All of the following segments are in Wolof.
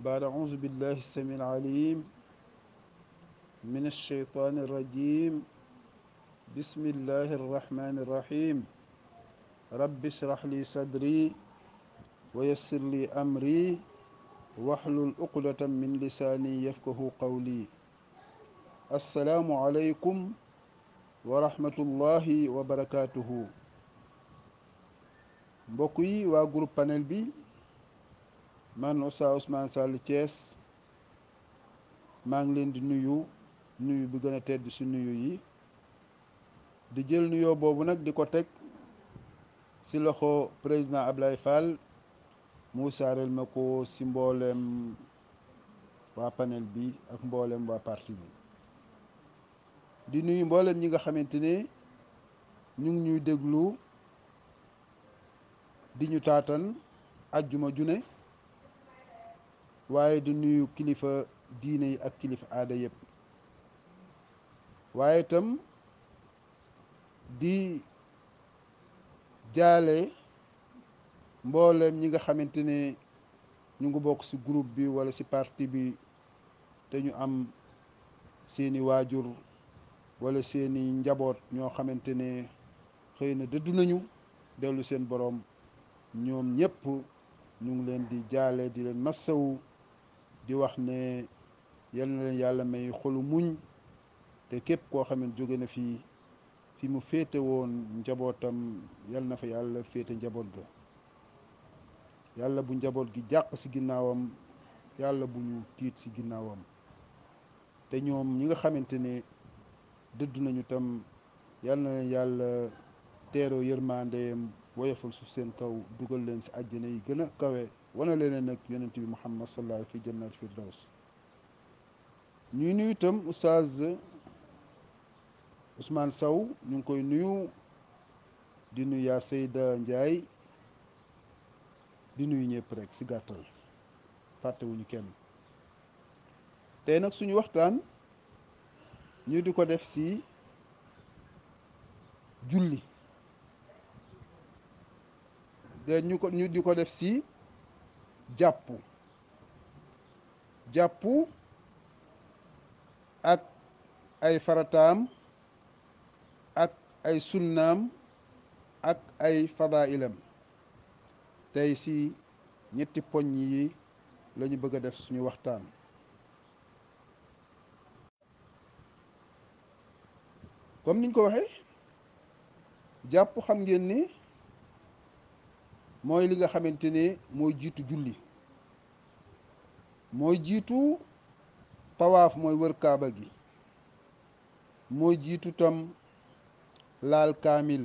بعد أعوذ بالله السميع العليم من الشيطان الرجيم بسم الله الرحمن الرحيم رب اشرح لي صدري ويسر لي أمري واحلل عقدة من لساني يفقه قولي السلام عليكم ورحمة الله وبركاته mbokk yi waa groupe panel bi man Oustaz Ousmane Sall Thiès maa ngi leen di nuyu bi gën a tedd ci nuyu yi di jël nuyoo boobu nag di ko teg ci loxo président Ablaye Fall mu saareel ma ko ci mboolem waa panel bi ak mboolem waa parti bi di nuyu mboolem ñi nga xamante ne ñu ngi ñuy déglu di ñu taatan ajjuma june waaye di nuyu kilifa diine yi ak kilifa aada yëpp waaye itam di jaale mboolem ñi nga xamante ne ñu ngi bokk ci groupe bi walla ci parti bi te ñu am seeni waajur walla seeni njaboot ñoo xamante ne xëy na dëddu nañu dellu seen boroom ñoom ñëpp ñu ngi leen di jaale di leen massawu di wax ne yal na leen yàlla may xolu muñ te képp koo xam ne jóge na fi mu féete woon njabootam yal na fa yàlla féete njaboot ga yàlla bu njaboot gi jàq ci ginnaawam yàlla bu ñu tiit ci ginnaawam te ñoom ñi nga xamante ne dëddu nañu tam yal na leen yàlla teeroo yërmandeem woyofal suuf seen kaw dugal leen ci àjjana yi gën a kawe wana leen nag yonent bi Muhammad sallallahu alayhi fi jannat firdaws ñuy nuyu itam Oustaz Ousmane Sow ñu ngi koy nuyu di nuyu yaa Seyda Ndiaye di nuyu ñëpp rek ci gàttal fàttewuñu kenn tey nag suñu waxtaan ñu di ko def ci julli ñu di ko def ci jàpp ak ay farataam ak ay sunnaam ak ay fadailam tey ci ñetti poñ yi lañu bëgg a def suñu waxtaan comme niñ ko waxee jàpp xam ngeen ni mooy li nga xamante ne mooy jiitu julli mooy jiitu tawaaf mooy wër kaaba gi mooy jiitu tam laal kaamil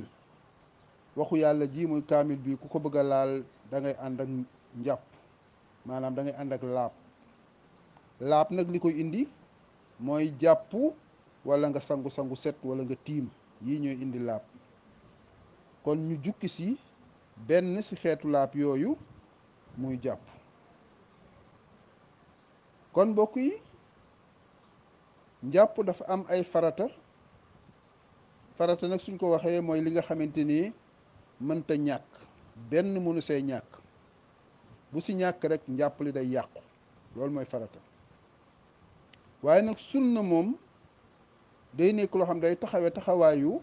waxu yàlla ji muy kaamil bi ku ko bëgg a laal da ngay ànd ak njàpp maanaam da ngay ànd ak laab nag li koy indi mooy jàpp walla nga sangu set walla nga tiim yii ñooy indi laab kon ñu jukki ci benn ci xeetu laab yooyu muy jàpp kon mbokk yi njàpp dafa am ay farata nag suñ ko waxee mooy li nga xamante ni mënta ñàkk benn mënu see ñàkk bu ci ñàkk rek njàpp li day yàqu loolu mooy farata waaye nag sunna moom day nekk loo xam day taxawaayu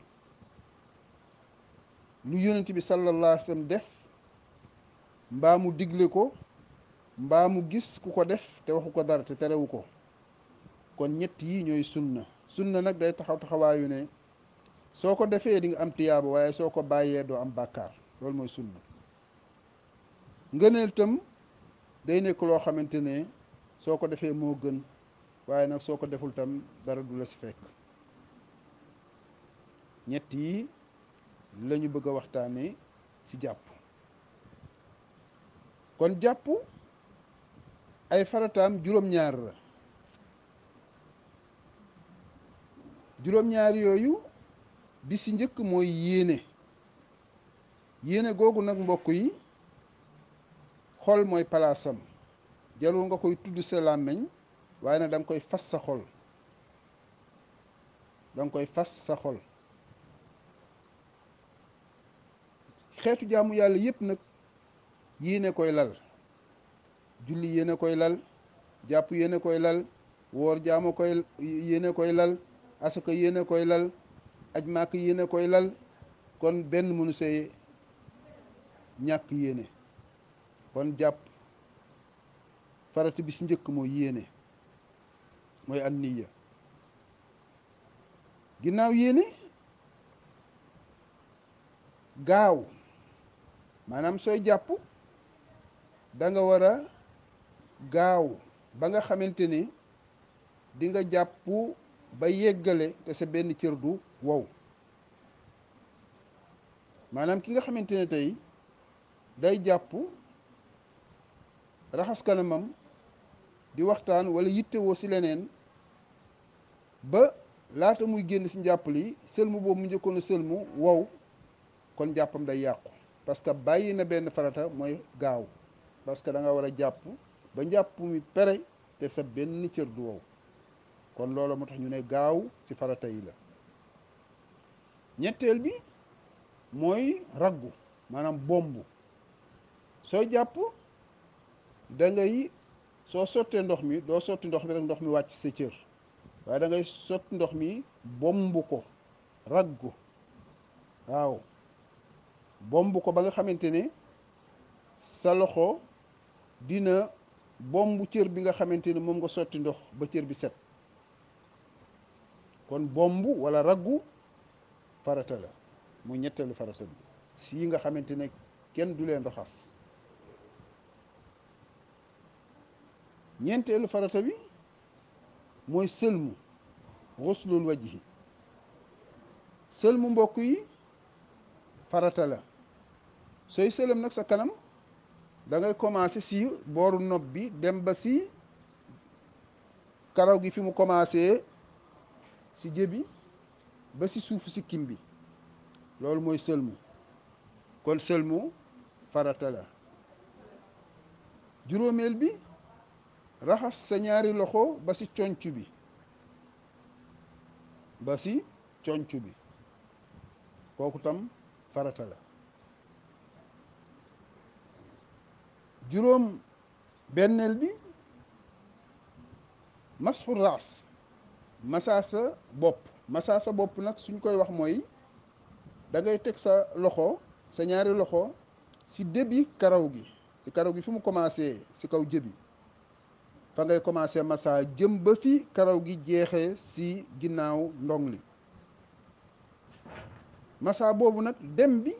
lu yonent bi sallallahu alayhi wa sallam def mbaa mu digle ko mbaa mu gis ku ko def te waxu ko dara te terewu ko kon ñett yi ñooy sunna nag day taxawaayu ne soo ko defee di nga am tiyaaba waaye soo ko bàyyee doo am bàkkaar loolu mooy sunna ngëneel tam day nekk loo xamante ne soo ko defee moo gën waaye nag soo ko deful tam dara du la ci fekk ñett yi lañu bëgg a waxtaane ci jàpp kon jàpp ay farataam juróom-ñaar la juróom-ñaar yooyu bi ci njëkk mooy yéene googu nag mbokk yi xol mooy palaasam jarul nga koy tudd sa làmmiñ waaye nag da nga koy fas sa xol xeetu jaamu yàlla yépp nag yéene koy lal julli yéene koy lal jàpp yéene koy lal, woor jaama koy yéene koy lal, asaka yéene koy lal, aj màkk yéene koy lal. kon benn mënu see ñàkk yéene. kon jàpp farata bi si njëkk mooy yéene, mooy an niya. ginnaaw yéene gaaw, maanaam sooy jàpp da nga war a gaaw ba nga xamante ni di nga jàpp ba yeggale te sa benn cër du wow. maanaam ki nga xamante ne tey day jàpp raxas kanamam di waxtaan wala yittewoo si leneen ba laata muy génn si njàpp li sëlmu boobu mu njëkkoon a sëlmu wow, kon jàppam day yàqu, parce que bàyyi na benn farata mooy gaaw. parce que da nga war a jàpp ba njàpp mi pere te sa benn cër du wow. kon loolu moo tax ñu ne gaaw si farata yi la. ñetteel bi mooy raggu, maanaam bombu. sooy jàpp da ngay soo sottee ndox mi doo sotti ndox mi rek ndox mi wàcc sa cër, waaye da ngay sotti ndox mi bombu ko, raggu. waaw, bombu ko ba nga xamante ne sa loxo dina bombu cër bi nga xamante ne moom nga sotti ndox ba cër bi set. kon bombu wala raggu farata la, muy ñetteelu farata bi si yi nga xamante ne kenn du leen raxas. ñeenteelu farata bi mooy sëlmu, xuslul wajhi. sëlmu mbokk yi farata la. sooy sëlëm nag sa kanam da ngay commencé si booru nopp bi dem ba si karaw gi fi mu commencé si jëbi ba si suufu sikkim bi, loolu mooy sëlmu. kon sëlmu farata la. juróomeel bi raxas sa ñaari loxo ba si conc bi, ba si conc bi, kooku tam farata la. juróom benneel bi masxu raas, masaa sa bopp. masaa sa bopp nag suñ koy wax mooy da ngay teg sa loxo, sa ñaari loxo si début karaw gi, si karaw gi fi mu commencé si kaw jëbi, fa ngay commencé masaa jëm ba fi karaw gi jeexee si ginnaaw ndong li. masaa boobu nag dem bi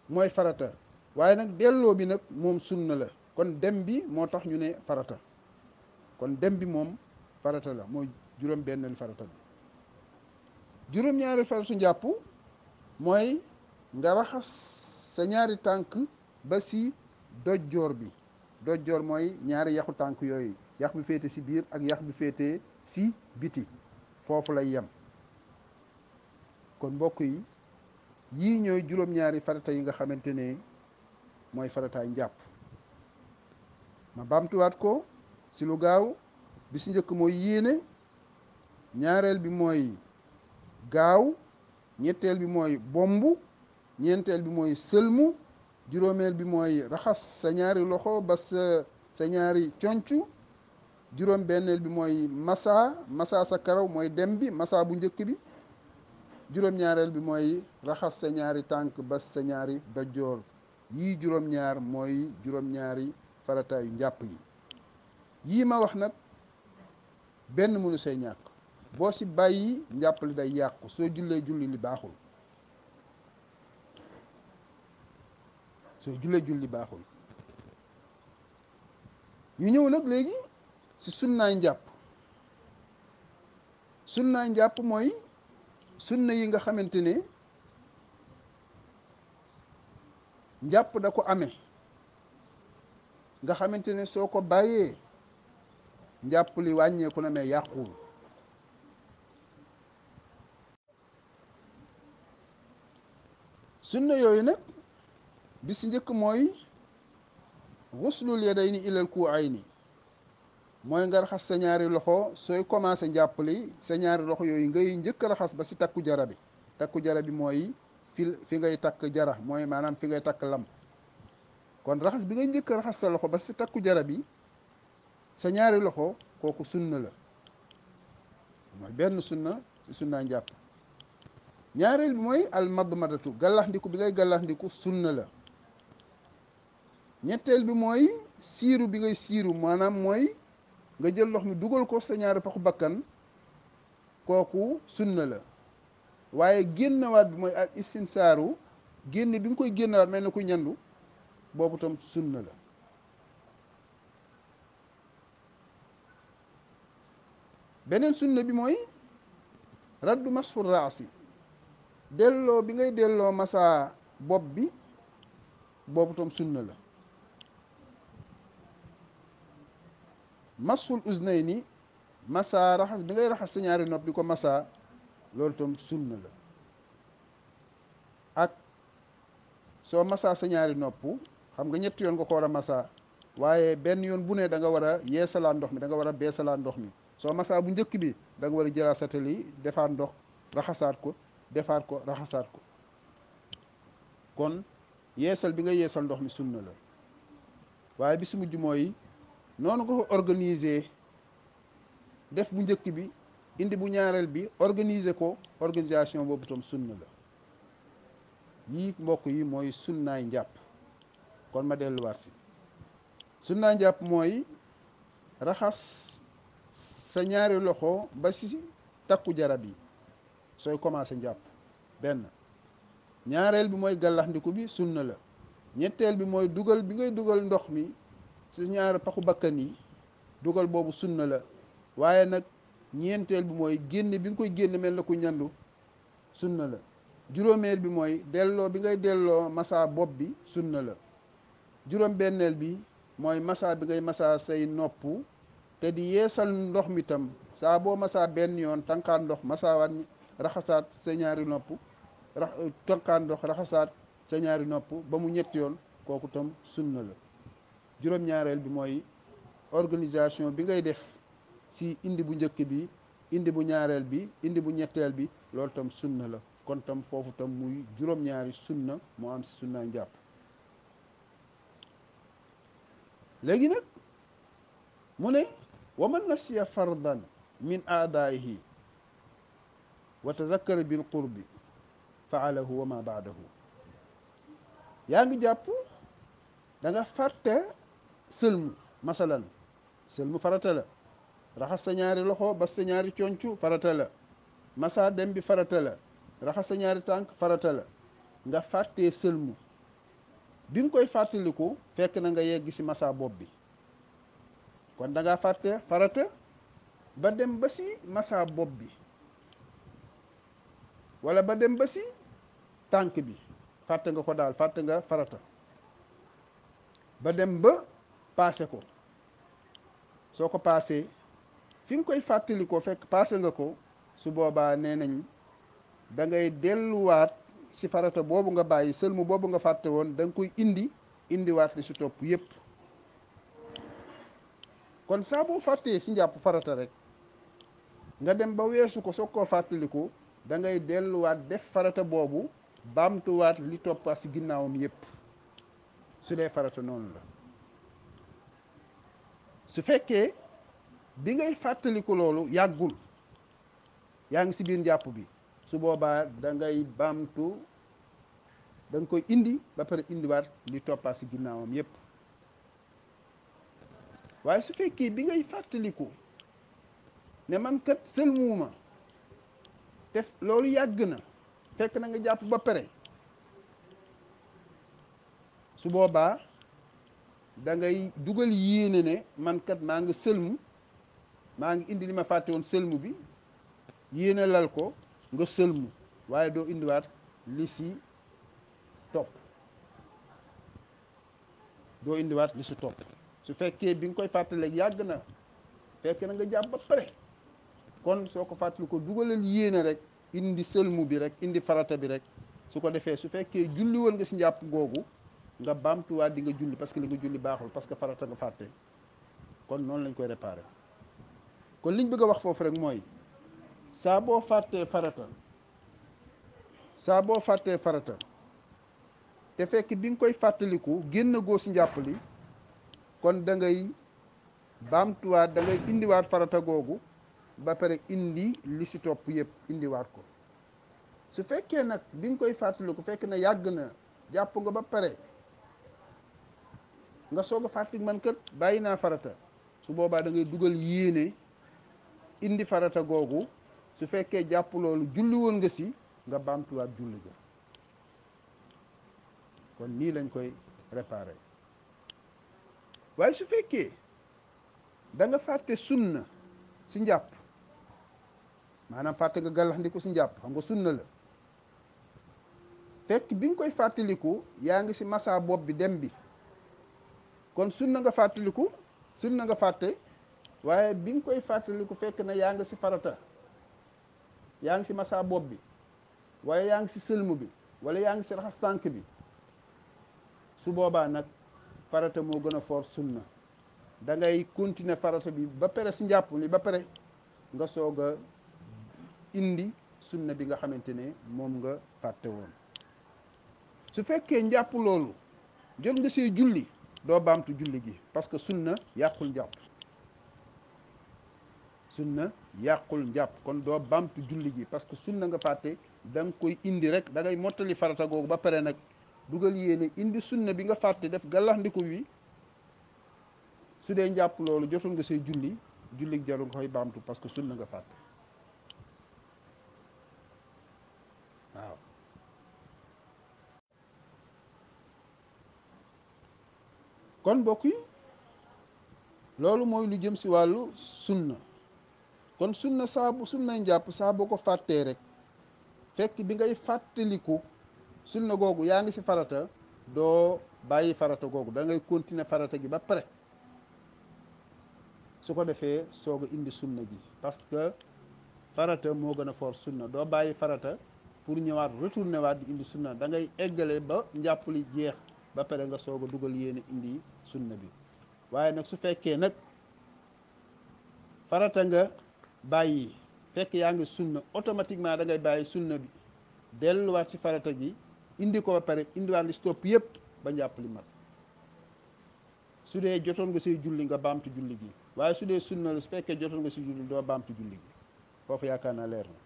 mooy farata, waaye nag delloo bi nag moom sunna la. kon dem bi moo tax ñu ne farata. kon dem bi moom farata la, mooy juróom benneel farata bi. juróom ñaari faratu njàpp mooy nga raxas sa ñaari tànk ba si dojjoor bi. dojjoor mooy ñaari yaxu tànk yooyu, yax bi féete si biir ak yax bi féete si biti, foofu lay yem. kon mbokk yi yii ñooy juróom-ñaari farata yi nga xamante ne mooy farataay njàpp. ma baamtuwaat ko si lu gaaw. bi si njëkk mooy yéene, ñaareel bi mooy gaaw, ñetteel bi mooy bombu, ñeenteel bi mooy sëlmu, juróomeel bi mooy raxas sa ñaari loxo ba sa ñaari conc, juróom benneel bi mooy masa sa karaw mooy dem bi, masa bu njëkk bi, juróom ñaareel bi mooy raxas sa ñaari tànk ba sa ñaari dojjoor. yii juróom ñaar mooy juróom ñaari farataayu njàpp yi. yii ma wax nag benn mënu say ñàkk. boo si bàyyi njàpp li day yàqu, soo jullee julli li baaxul. ñu ñëw nag léegi si sunnaay njàpp. sunnaay njàpp mooy sunna yi nga xamante ne njàpp da ko amee, nga xamante ne soo ko bàyyee njàpp li wàññeeku na mais yàquwul. sunna yooyu nag bi si njëkk mooy xuslul yadayni ilal ku'ayni, mooy nga raxas sa ñaari loxo sooy commencé njàpp li, sa ñaari loxo yooyu ngay njëkk raxas ba si takku jara bi. takku jara bi mooy fi ngay takk jara, mooy maanaam fi ngay takk lam. kon raxas bi ngay njëkk raxas sa loxo ba si takku jara bi sa ñaari loxo kooku sunna la mooy benn sunna ci sunnaa njàpp ñaareel bi mooy al madmadatu gàllaxndiku bi ngay gàllaxndiku sunna la ñetteel bi mooy siiru bi ngay siiru maanaam mooy nga jël ndox mi dugal ko sa ñaari paxu bakkan kooku sunna la waaye génnawaat bi mooy al istinsaaru génne bi nga koy génnawaat mel na ku ñandu boobu tam sunna la beneen sunna bi mooy raddu masfu raasi delloo bi ngay delloo masa bopp bi boobu tam sunna la masful uznayni masa raxas bi ngay raxas sa ñaari nopp di ko masa loolu tam sunna la ak soo masa sa ñaari nopp xam nga ñetti yoon nga ko war a masa waaye benn yoon bu ne da nga war a yeesalaat ndox mi da nga war a beesalaat ndox mi soo masa bu njëkk bi da nga war a jëlaat satali defaat ndox raxasaat ko defaat ko raxasaat ko kon yeesal bi nga yeesal ndox mi sunna la waaye bi su mujj mooy noonu nga ko organiser def bu njëkk bi indi bu ñaareel bi organiser ko organisation boobu tam sunna la yii mbokk yi mooy sunnaay njàpp kon ma delluwaat si sunnaay njàpp mooy raxas sa ñaari loxo ba si takku jarab yi sooy commencé njàpp benn ñaareel bi mooy gàllaxndiku bi sunna la ñetteel bi mooy dugal bi ngay dugal ndox mi si ñaari paxu bakkan yi dugal boobu sunna la waaye nag ñeenteel bi mooy génne bi nga koy génne mel na ku ñandu sunna la juróomeel bi mooy delloo bi ngay delloo masa bopp bi sunna la juróom benneel bi mooy masa bi ngay masa say nopp te di yeesal ndox mi tam saa boo masa benn yoon tànqaat ndox masawaat raxasaat sa ñaari nopp tànqaat ndox raxasaat sa ñaari nopp ba mu ñetti yoon kooku tam sunna la juróom-ñaareel bi mooy organisation bi ngay def si indi bu njëkk bi indi bu ñaareel bi indi bu ñetteel bi loolu tam sunna la kon tam foofu tam muy juróom-ñaari sunna moo am si sunna njàpp léegi nag mu ne wa man nasiya fardan min aadaayihi wa tazakkara bil qurbi faalahu wa ma baadahu yaa ngi jàpp da nga fàtte sëlmu masalan sëlmu farata la raxas sa ñaari loxo ba sa ñaari concu farata la masa dem bi farata la raxas sa ñaari tànk farata la nga fàttee sëlmu bi nga koy fàttaliku fekk na nga yegg ci masa bopp bi kon da nga fàtte farata ba dem ba ci masa bopp bi wala ba dem ba ci tànk bi fàtte nga ko daal fàtte nga farata ba dem ba paase ko soo ko paasee fi nga koy fàttali ko fekk paase nga ko su boobaa nee nañ da ngay delluwaat ci farata boobu nga bàyyi sëlmu boobu nga fàtte woon da nga koy indiwaat li ci topp yépp kon saa boo fàttee ci njàpp farata rek nga dem ba weesu ko soog koo fàttaliku da ngay delluwaat def farata boobu baamtuwaat li toppaat ci ginnaawam yépp su dee farata noonu la su fekkee bi ngay fàttaliku loolu yàggul yaa ngi ci biir njàpp bi su boobaa da ngay baamtu da nga koy indi ba pare indiwaat li toppaat ci ginnaawam yépp waaye su fekkee bi ngay fàttaliku ne man kat sëlmuuma te loolu yàgg na fekk na nga jàpp ba pare su boobaa da ngay dugal yéene ne man kat maa ngi sëlmu maa ngi indi li ma fàtte woon sëlmu bi yéene lal ko nga sëlmu waaye doo indiwaat li ci topp doo indiwaat li ci topp su fekkee bi nga koy fàttaleeg yàgg na fekk na nga jàpp ba pare kon soo ko fàttali ko dugalal yéene rek indi sëlmu bi rek indi farata bi rek su ko defee su fekkee julli woon nga ci njàpp googu nga baamtuwaat di nga julli parce que li nga julli baaxul parce que farata nga fàtte kon noonu lañ koy réparer kon liñ bëgg a wax foofu rek mooy saa boo fàttee farata te fekk bi nga koy fàttaliku génn goo ci njàpp li kon da ngay baamtuwaat da ngay indiwaat farata googu ba pare indi li si topp yëpp indiwaat ko. su fekkee nag bi nga koy fàttaliku fekk na yàgg na jàpp nga ba pare nga soog a fàttali man kat bàyyi naa farata, su boobaa da ngay dugal yéene indi farata googu. su fekkee jàpp loolu julli woon nga si, nga baamtuwaat julli ga. kon nii lañ koy réparer. waaye su fekkee da nga fàtte sunna si njàpp, maanaam fàtte nga gàllaxndiku si njàpp, xam nga sunna la, fekk bi nga koy fàttaliku yaa ngi si massa bopp bi dem bi, kon sunna nga fàttaliku, sunna nga fàtte, waaye bi nga koy fàttaliku fekk na yaa ngi si farata, yaa ngi si massa bopp bi, waaye yaa ngi si sëlmu bi, wala yaa ngi si raxas tànk bi, su boobaa nag farata moo gën a fort sunna. da ngay continuer farata bi ba pare si njàpp li ba pare nga soog a indi sunna bi nga xamante ne moom nga fàtte woon. su fekkee njàpp loolu jot nga see julli, doo baamtu julli gi, parce que sunna yàqul njàpp. sunna yàqul njàpp, kon doo baamtu julli gi parce que sunna nga fàtte. da nga koy indi rek, da ngay mottali farata googu ba pare nag dugal yéene indi sunna bi nga fàtte, def gàllaxndiku bi. su dee njàpp loolu jotul nga say julli, julli jaru nga koy baamtu parce que sunna nga fàtte. waaw kon mbokk yi loolu mooy lu jëm si wàllu sunna. kon sunna sunnay njàpp saa boo ko fàttee rek, fekk bi ngay fàttaliku sunna googu yaa ngi si farata, doo bàyyi farata googu, da ngay continuer farata gi ba pare. su ko defee soog a indi sunna gi, parce que farata moo gën a fort sunna. doo bàyyi farata pour ñëwaat retourner waat di indi sunna, da ngay eggale ba njàpp li jeex ba pare nga soog a dugal yéene indi sunna bi. waaye nag su fekkee nag farata nga bàyyi fekk yaa ngi sunna, automatiquement da ngay bàyyi sunna bi delluwaat si farata gi indi ko ba pare indiwaat li si topp yëpp ba njàpp li mat. su dee jotoon nga say julli nga baamtu julli gi, waaye su dee sunna la, su fekkee jotoon nga si julli doo baamtu julli gi. foofu yaakaar naa leer na.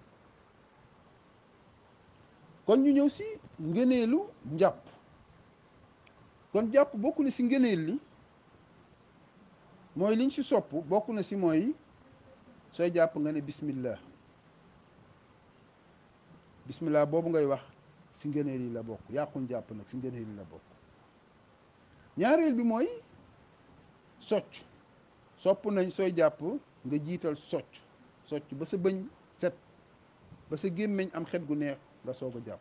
kon ñu ñëw si ngëneelu njàpp. kon jàpp bokk na si ngëneel li, mooy liñ si sopp bokk na si mooy sooy jàpp nga ne bismillah. bismillah boobu ngay wax si ngëneel yi la bokk, yàqul jàpp nag si ngëneel yi la bokk. ñaareel bi mooy socc. sopp nañ sooy jàpp nga jiital socc ba sa bëñ set, ba sa gémmiñ am xet gu neex, nga soog a jàpp.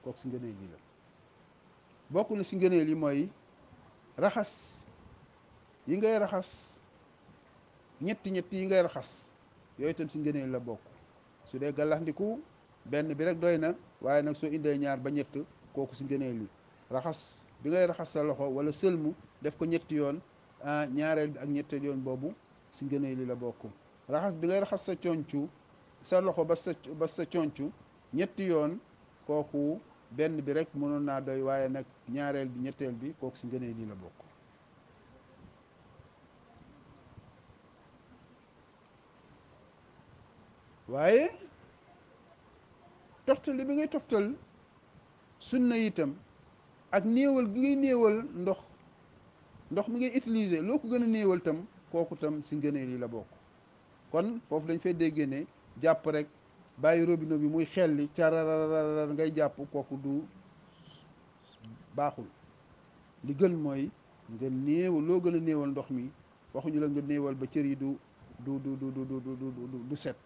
kooku si ngëneel yi la bokk na si ngëneel yi mooy raxas yi ngay raxas, ñetti yi ngay raxas, yooyu tam si ngëneel la bokk. su dee gàllaxndiku benn bi rek doy na, waaye nag soo indee ñaar ba ñett, kooku si ngëneel yi. raxas bi ngay raxas sa loxo wala sëlmu def ko ñetti yoon, ñaareel bi ak ñetteel yoon boobu si ngëneel li la bokk. raxas bi ngay raxas sa concu, sa loxo ba sa concu ñetti yoon, kooku benn bi rek mënoon naa doy, waaye nag ñaareel bi ñetteel bi kooku si ngëneel li la bokk. waaye toftali bi ngay toftal sunna itam ak néewal bi ngay néewal ndox mi ngay utiliser, loo ko gën a néewal tam kooku tam si ngëneel yi la bokk. kon foofu dañ fay déggee ne jàpp rek bàyyi robinet bi muy xelli cararar ngay jàpp, kooku du baaxul. li gën mooy nga néewal, loo gën a néewal ndox mi, waxuñu la nga néewal ba cër yi du set,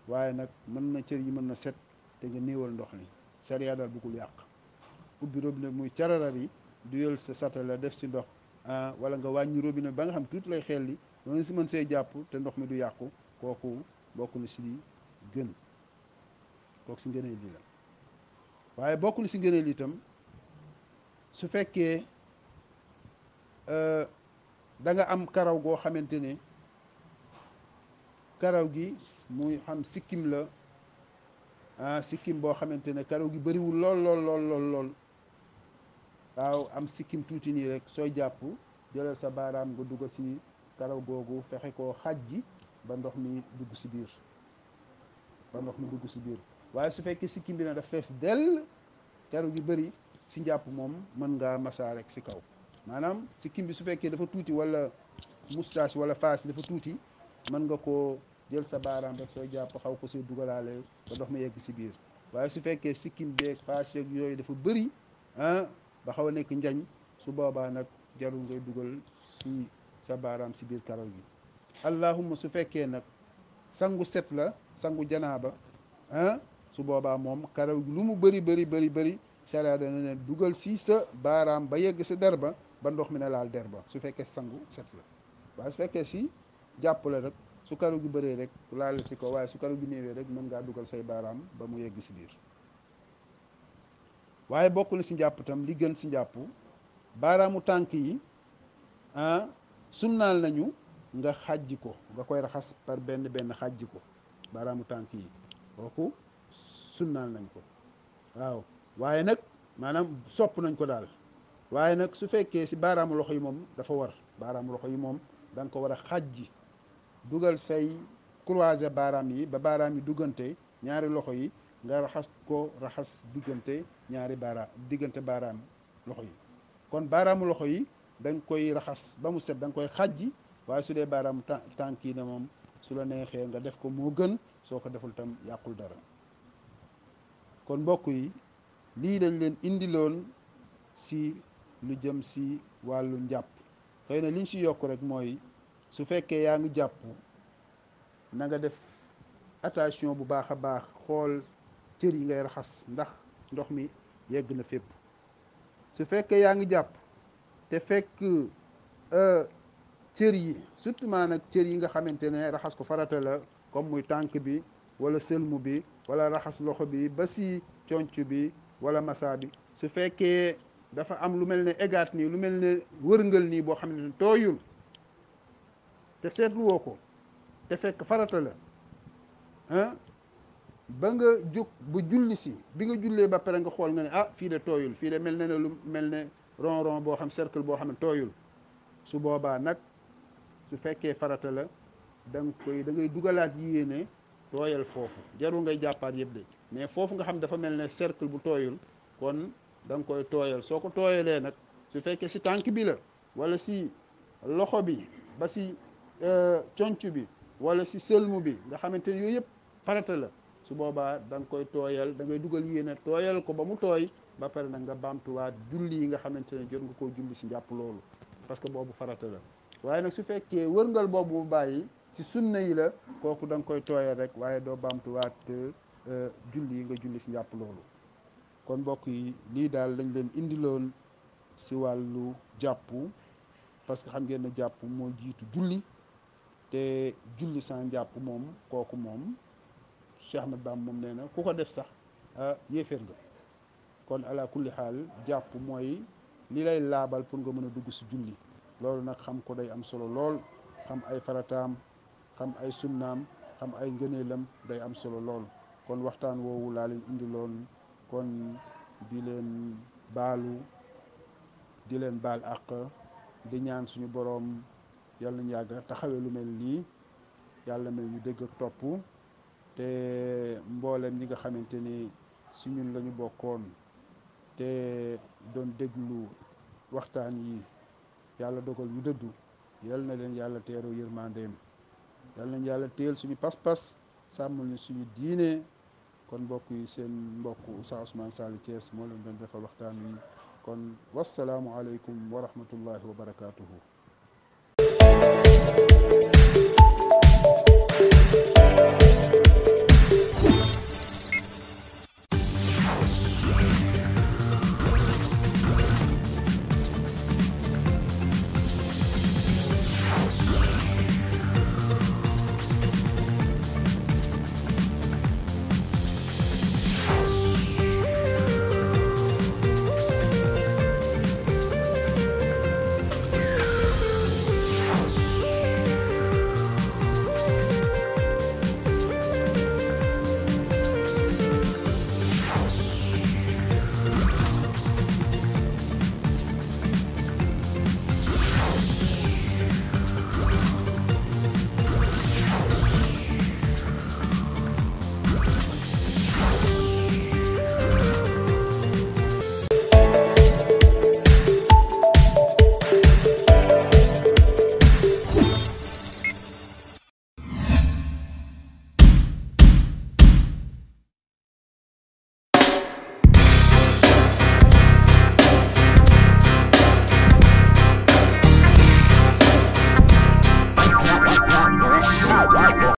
waaye nag mën na cër yi mën na set te nga néewal ndox mi. sariya daal bëggul yàq. ubbi robinet muy cararar yi duyal sa satala def si ndox, wala nga wàññi robinet ba nga xam tuuti lay xelli, ba nga si mën see jàpp te ndox mi du yàqu, kooku bokk na si li gën. kooku si ngëneel li la. waaye bokk na si ngëneel itam su fekkee da nga am karaw goo xamante ne karaw gi muy xam sikkim la, sikkim boo xamante ne karaw gi bëriwul lool. waaw am sikkim tuuti nii rek, sooy jàpp jëlal sa baaraam nga dugal si karaw googu fexe koo xajji ba ndox mi dugg si biir waaye su fekkee sikkim bi na daf fees dell karaw gi bëri si njàpp moom mën ngaa masaa rek si kaw maanaam sikkim bi su fekkee dafa tuuti wala moustache wala faas dafa tuuti mën nga koo jël sa baaraam rek soo jàpp xaw ko see dugalaale ba ndox mi yegg si biir waaye su fekkee sikkim beeg faas yeeg yooyu dafa bëri ba xaw a nekk njañ su boobaa nag jarul ngay dugal si sa baaraam si biir karaw gi allahumma su fekkee nag sangu set la sangu janaaba su boobaa moom karaw gi lu mu bëri sharia dana ne dugal si sa baaraam ba yegg sa der ba ndox mi ne laal der ba su fekkee sangu set la waaye su fekkee si jàpp la rek su karaw gi bëree rek laal si ko waaye su karaw gi néewee rek mën ngaa dugal say baaraam ba mu yegg si biir waaye bokk na si njàpp tam li gën si njàpp baaraamu tànk yi sunnaal nañu nga xàjji ko nga koy raxas par benn xàjji ko baaraamu tànk yi kooku sunnaal nañ ko waaw waaye nag maanaam sopp nañ ko daal waaye nag su fekkee si baaraamu loxo yi moom dafa war baaraamu loxo yi moom da nga ko war a xàjji dugal say croiser baaraam yi ba baaraam yi duggante ñaari loxo yi nga raxas diggante diggante baaraam loxo yi kon baaraamu loxo yi da nga koy raxas ba mu set da nga koy xàjji waaye su dee baaraamu tànk yi ne moom su la neexee nga def ko moo gën soo ko deful tam yàqul dara kon mbokk yi lii dañ leen indiloon si lu jëm si wàllu njàpp xëy na liñ si yokk rek mooy su fekkee yaa ngi jàpp na nga def attention bu baax a baax xool cër yi ngay raxas ndax ndox mi yegg na fépp su fekkee yaa ngi jàpp te fekk cër yi surtout nag cër yi nga xamante ne raxas ko farata la comme muy tànk bi wala sëlmu bi wala raxas loxo bi ba si conc bi wala massa bi su fekkee dafa am lu mel ne égaat nii lu mel ne wërngal nii boo xam ne tooyul te seetluwoo ko te fekk farata la ba nga jóg ba julli si bi nga jullee ba pare nga xool nga ne fii de tooyul fii de mel ne lu mel ne rond boo xam cercle boo xam ne tooyul su boobaa nag su fekkee farata la da ngay dugalaat yéene tooyal foofu jarul ngay jàppaat yëpp de mais foofu nga xam dafa mel ne cercle bu tooyul kon da nga koy tooyal soo ko tooyalee nag su fekkee si tànk bi la wala si loxo bi ba si conc bi wala si sëlmu bi nga xamante ne yooyu yëpp farata la su boobaa da nga koy tooyal da ngay dugal yéene tooyal ko ba mu tooy ba pare nag nga baamtuwaat julli yi nga xamante ne jot nga koo julli si njàpp loolu parce que boobu farata la waaye nag su fekkee wërngal boobu bu bàyyi si sunna yi la kooku da nga koy tooyal rek waaye doo baamtuwaat julli yi nga julli si njàpp loolu kon mbokk yi lii daal lañ leen indiloon si wàllu jàpp parce que xam ngeen ne jàpp moo jiitu julli te julli sans jàpp moom kooku moom Cheikh Ahmad Bamba moom nee na ku ko def sax yéeféer nga kon ala kulli xaal jàpp mooy li lay laabal pour nga mën a dugg si julli loolu nag xam ko day am solo lool xam ay farataam xam ay sunnaam xam ay ngëneelam day am solo lool kon waxtaan woowu laa leen indiloon kon di leen baalu di leen baal àq di ñaan suñu boroom yàlla nañu yàgg taxawee lu mel nii yàlla mel ñu dégg ak topp te mboolem ñi nga xamante ni si ñun la ñu bokkoon te doon déglu waxtaan yi yàlla dogal ñu dëddu yal na leen yàlla teeroo yërmandeem yal nañ yàlla téel suñu pas-pas sàmmal ñu suñu diine kon mbokk yi seen mbokk Oustaz Ousmane Sall Thiès moo leen doon defal waxtaan wi kon wassalaamu aleykum wa rahmatullahi wa barakatuhu